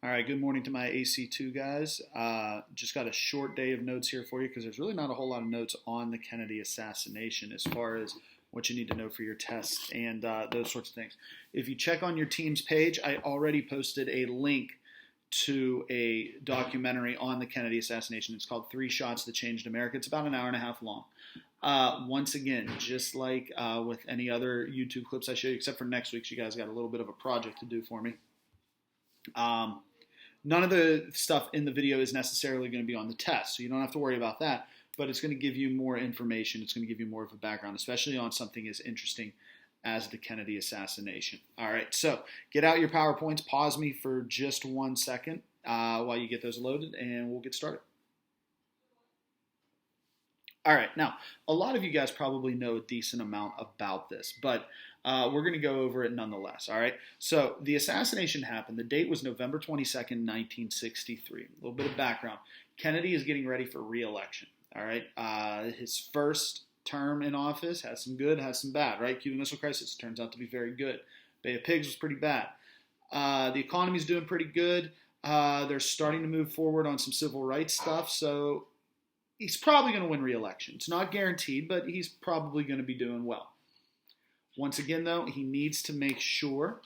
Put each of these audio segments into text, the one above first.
All right, good morning to my AC2 guys. Just got a short day of notes here for you because there's really not a whole lot of notes on the Kennedy assassination as far as what you need to know for your tests and those sorts of things. If you check on your team's page, I already posted a link to a documentary on the Kennedy assassination. It's called Three Shots That Changed America. It's about an hour and a half long. Once again, just like with any other YouTube clips I show you, except for next week's, you guys got a little bit of a project to do for me. None of the stuff in the video is necessarily going to be on the test, so you don't have to worry about that, but it's going to give you more information. It's going to give you more of a background, especially on something as interesting as the Kennedy assassination. All right, so get out your PowerPoints, pause me for just 1 second while you get those loaded, and we'll get started. All right, now, a lot of you guys probably know a decent amount about this, but we're going to go over it nonetheless, all right? So the assassination happened. The date was November 22nd, 1963. A little bit of background. Kennedy is getting ready for re-election, all right? His first term in office has some good, has some bad, right? Cuban Missile Crisis turns out to be very good. Bay of Pigs was pretty bad. The economy's doing pretty good. They're starting to move forward on some civil rights stuff, so he's probably going to win re-election. It's not guaranteed, but he's probably going to be doing well. Once again, though, he needs to make sure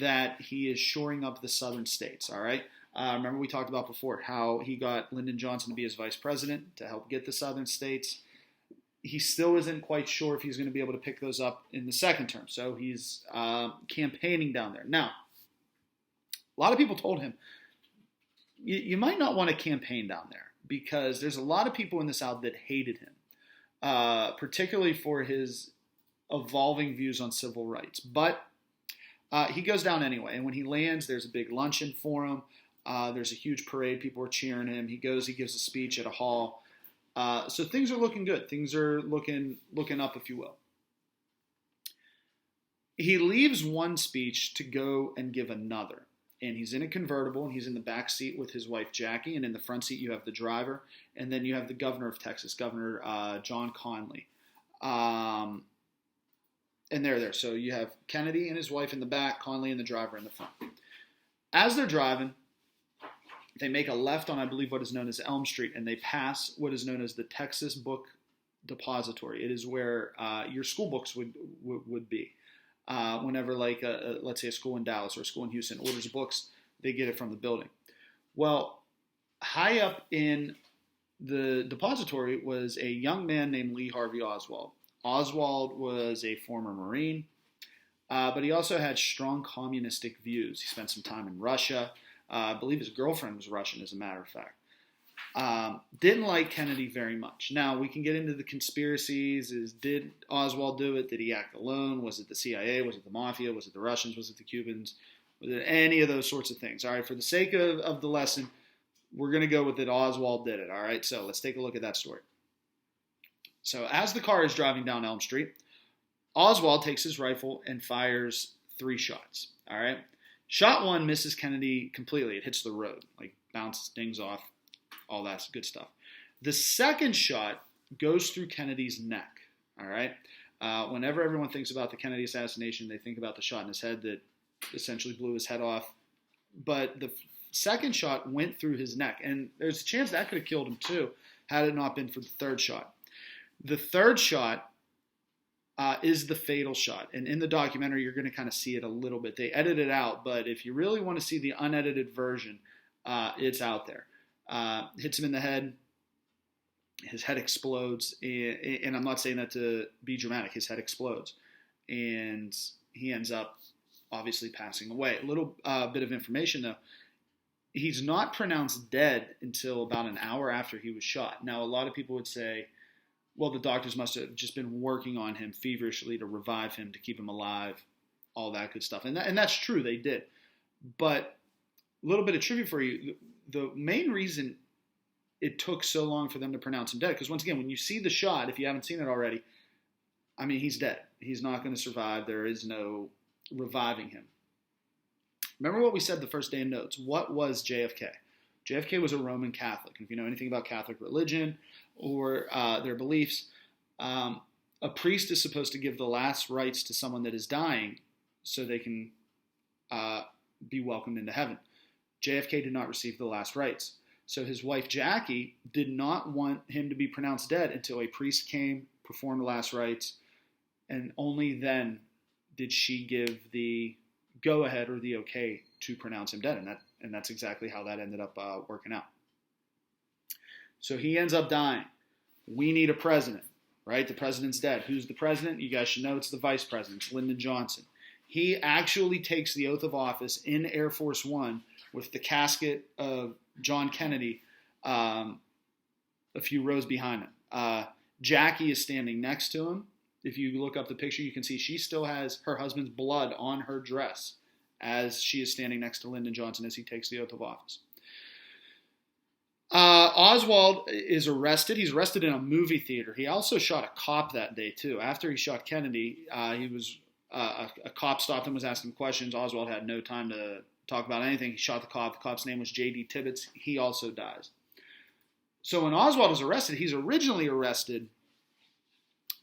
that he is shoring up the southern states, all right? Remember we talked about before how he got Lyndon Johnson to be his vice president to help get the southern states. He still isn't quite sure if he's going to be able to pick those up in the second term, so he's campaigning down there. Now, a lot of people told him, you might not want to campaign down there because there's a lot of people in the South that hated him, particularly for his evolving views on civil rights. But he goes down anyway, and when he lands, there's a big luncheon for him. There's a huge parade. People are cheering him. He gives a speech at a hall. So things are looking good. Things are looking up, if you will. He leaves one speech to go and give another. And he's in a convertible, and he's in the back seat with his wife, Jackie. And in the front seat, you have the driver. And then you have the governor of Texas, Governor John Conley. And they're there. So you have Kennedy and his wife in the back, Conley and the driver in the front. As they're driving, they make a left on, I believe, what is known as Elm Street, and they pass what is known as the Texas Book Depository. It is where your school books would be. Whenever, like, let's say a school in Dallas or a school in Houston orders books, they get it from the building. Well, high up in the depository was a young man named Lee Harvey Oswald. Oswald was a former Marine, but he also had strong communistic views. He spent some time in Russia. I believe his girlfriend was Russian, as a matter of fact. Didn't like Kennedy very much. Now, we can get into the conspiracies. Did Oswald do it? Did he act alone? Was it the CIA? Was it the Mafia? Was it the Russians? Was it the Cubans? Was it any of those sorts of things? All right, for the sake of the lesson, we're going to go with that Oswald did it. All right, so let's take a look at that story. So as the car is driving down Elm Street, Oswald takes his rifle and fires 3 shots. All right, shot 1 misses Kennedy completely. It hits the road, like bounces, dings off. All that good stuff. The second shot goes through Kennedy's neck, all right? Whenever everyone thinks about the Kennedy assassination, they think about the shot in his head that essentially blew his head off. But the second shot went through his neck, and there's a chance that could have killed him too had it not been for the third shot. The third shot is the fatal shot, and in the documentary, you're going to kind of see it a little bit. They edit it out, but if you really want to see the unedited version, it's out there. Hits him in the head. His head explodes, and I'm not saying that to be dramatic. His head explodes, and he ends up obviously passing away. A little bit of information, though. He's not pronounced dead until about an hour after he was shot. Now, a lot of people would say, well, the doctors must have just been working on him feverishly to revive him, to keep him alive, all that good stuff. And that's true, they did. But a little bit of trivia for you. The main reason it took so long for them to pronounce him dead, because once again, when you see the shot, if you haven't seen it already, I mean, he's dead. He's not going to survive. There is no reviving him. Remember what we said the first day in notes. What was JFK? JFK was a Roman Catholic. If you know anything about Catholic religion or their beliefs, a priest is supposed to give the last rites to someone that is dying so they can be welcomed into heaven. JFK did not receive the last rites. So his wife, Jackie, did not want him to be pronounced dead until a priest came, performed the last rites, and only then did she give the go-ahead or the okay to pronounce him dead. And that's exactly how that ended up working out. So he ends up dying. We need a president, right? The president's dead. Who's the president? You guys should know it's the vice president. It's Lyndon Johnson. He actually takes the oath of office in Air Force One with the casket of John Kennedy a few rows behind him. Jackie is standing next to him. If you look up the picture, you can see she still has her husband's blood on her dress as she is standing next to Lyndon Johnson as he takes the oath of office. Oswald is arrested. He's arrested in a movie theater. He also shot a cop that day, too. After he shot Kennedy, a cop stopped him, was asking questions. Oswald had no time to talk about anything. He shot the cop. The cop's name was J.D. Tibbets. He also dies. So when Oswald is arrested, he's originally arrested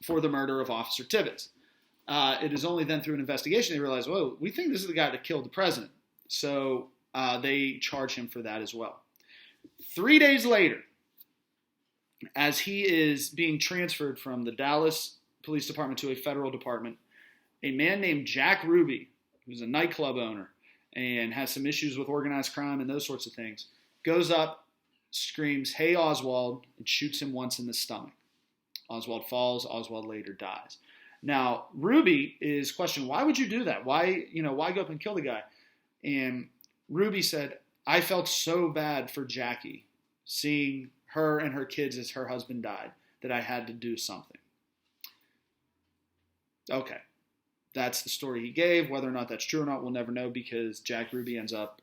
for the murder of Officer Tibbets. It is only then through an investigation they realize, whoa, we think this is the guy that killed the president. So they charge him for that as well. 3 days later, as he is being transferred from the Dallas Police Department to a federal department, a man named Jack Ruby, who's a nightclub owner and has some issues with organized crime and those sorts of things, goes up, screams, "Hey, Oswald," and shoots him once in the stomach. Oswald falls. Oswald later dies. Now, Ruby is questioned, why would you do that? Why go up and kill the guy? And Ruby said, I felt so bad for Jackie, seeing her and her kids as her husband died, that I had to do something. Okay, that's the story he gave. Whether or not that's true or not, we'll never know, because Jack Ruby ends up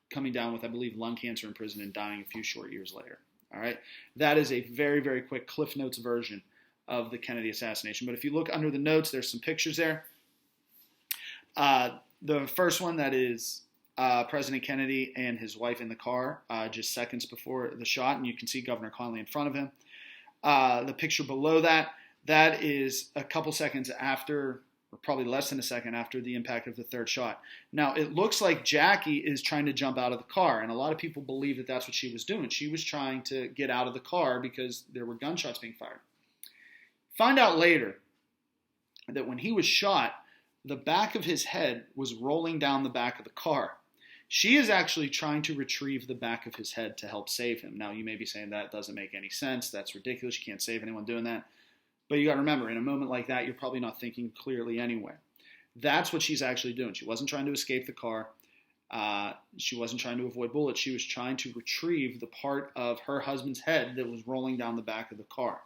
coming down with, I believe, lung cancer in prison and dying a few short years later. All right, that is a very, very quick Cliff Notes version of the Kennedy assassination. But if you look under the notes, there's some pictures there. The first one, that is President Kennedy and his wife in the car just seconds before the shot, and you can see Governor Connally in front of him. The picture below that is a couple seconds after, or probably less than a second after the impact of the third shot. Now, it looks like Jackie is trying to jump out of the car, and a lot of people believe that that's what she was doing. She was trying to get out of the car because there were gunshots being fired. Find out later that when he was shot, the back of his head was rolling down the back of the car. She is actually trying to retrieve the back of his head to help save him. Now, you may be saying that doesn't make any sense. That's ridiculous. You can't save anyone doing that. But you got to remember, in a moment like that, you're probably not thinking clearly anyway. That's what she's actually doing. She wasn't trying to escape the car. She wasn't trying to avoid bullets. She was trying to retrieve the part of her husband's head that was rolling down the back of the car.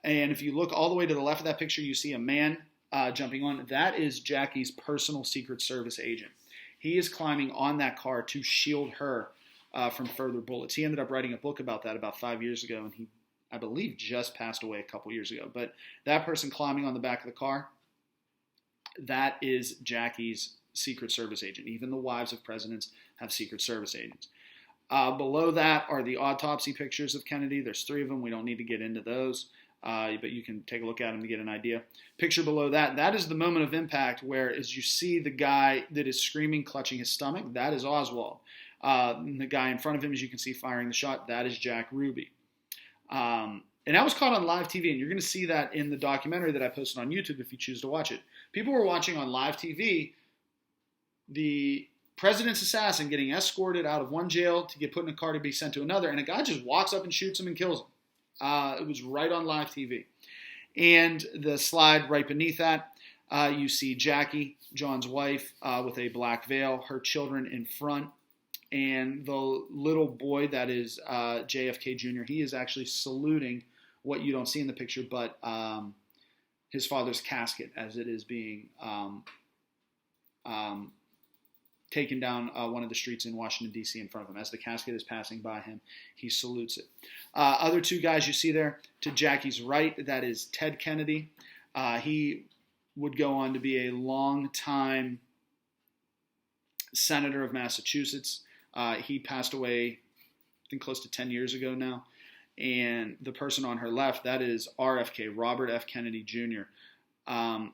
And if you look all the way to the left of that picture, you see a man jumping on. That is Jackie's personal Secret Service agent. He is climbing on that car to shield her from further bullets. He ended up writing a book about that about 5 years ago, and he, I believe, just passed away a couple years ago. But that person climbing on the back of the car, that is Jackie's Secret Service agent. Even the wives of presidents have Secret Service agents. Below that are the autopsy pictures of Kennedy. There's 3 of them. We don't need to get into those. But you can take a look at them to get an idea. Picture below that is the moment of impact where, as you see the guy that is screaming, clutching his stomach, that is Oswald. The guy in front of him, as you can see, firing the shot, that is Jack Ruby. And that was caught on live TV, and you're going to see that in the documentary that I posted on YouTube if you choose to watch it. People were watching on live TV the president's assassin getting escorted out of one jail to get put in a car to be sent to another, and a guy just walks up and shoots him and kills him. It was right on live TV. And the slide right beneath that, you see Jackie, John's wife, with a black veil, her children in front, and the little boy that is JFK Jr., he is actually saluting what you don't see in the picture, but his father's casket as it is being taken down one of the streets in Washington, D.C. in front of him. As the casket is passing by him, he salutes it. Other 2 guys you see there, to Jackie's right, that is Ted Kennedy. He would go on to be a long-time senator of Massachusetts. He passed away, I think, close to 10 years ago now. And the person on her left, that is RFK, Robert F. Kennedy Jr. In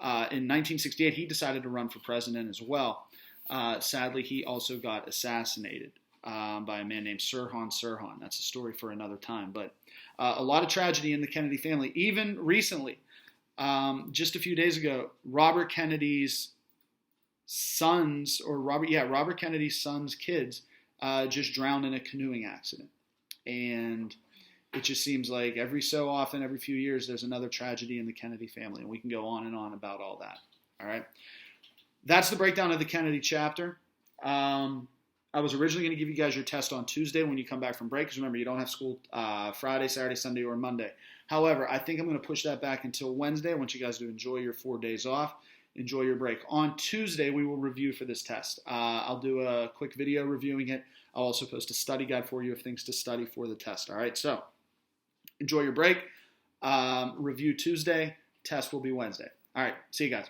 1968, he decided to run for president as well. Sadly, he also got assassinated by a man named Sirhan Sirhan. That's a story for another time. But a lot of tragedy in the Kennedy family. Even recently, just a few days ago, Robert Kennedy's sons, or Robert Kennedy's sons' kids, just drowned in a canoeing accident. And it just seems like every so often, every few years, there's another tragedy in the Kennedy family. And we can go on and on about all that. All right. That's the breakdown of the Kennedy chapter. I was originally going to give you guys your test on Tuesday when you come back from break, because remember, you don't have school Friday, Saturday, Sunday, or Monday. However, I think I'm going to push that back until Wednesday. I want you guys to enjoy your 4 days off. Enjoy your break. On Tuesday, we will review for this test. I'll do a quick video reviewing it. I'll also post a study guide for you of things to study for the test. All right, so enjoy your break. Review Tuesday. Test will be Wednesday. All right, see you guys.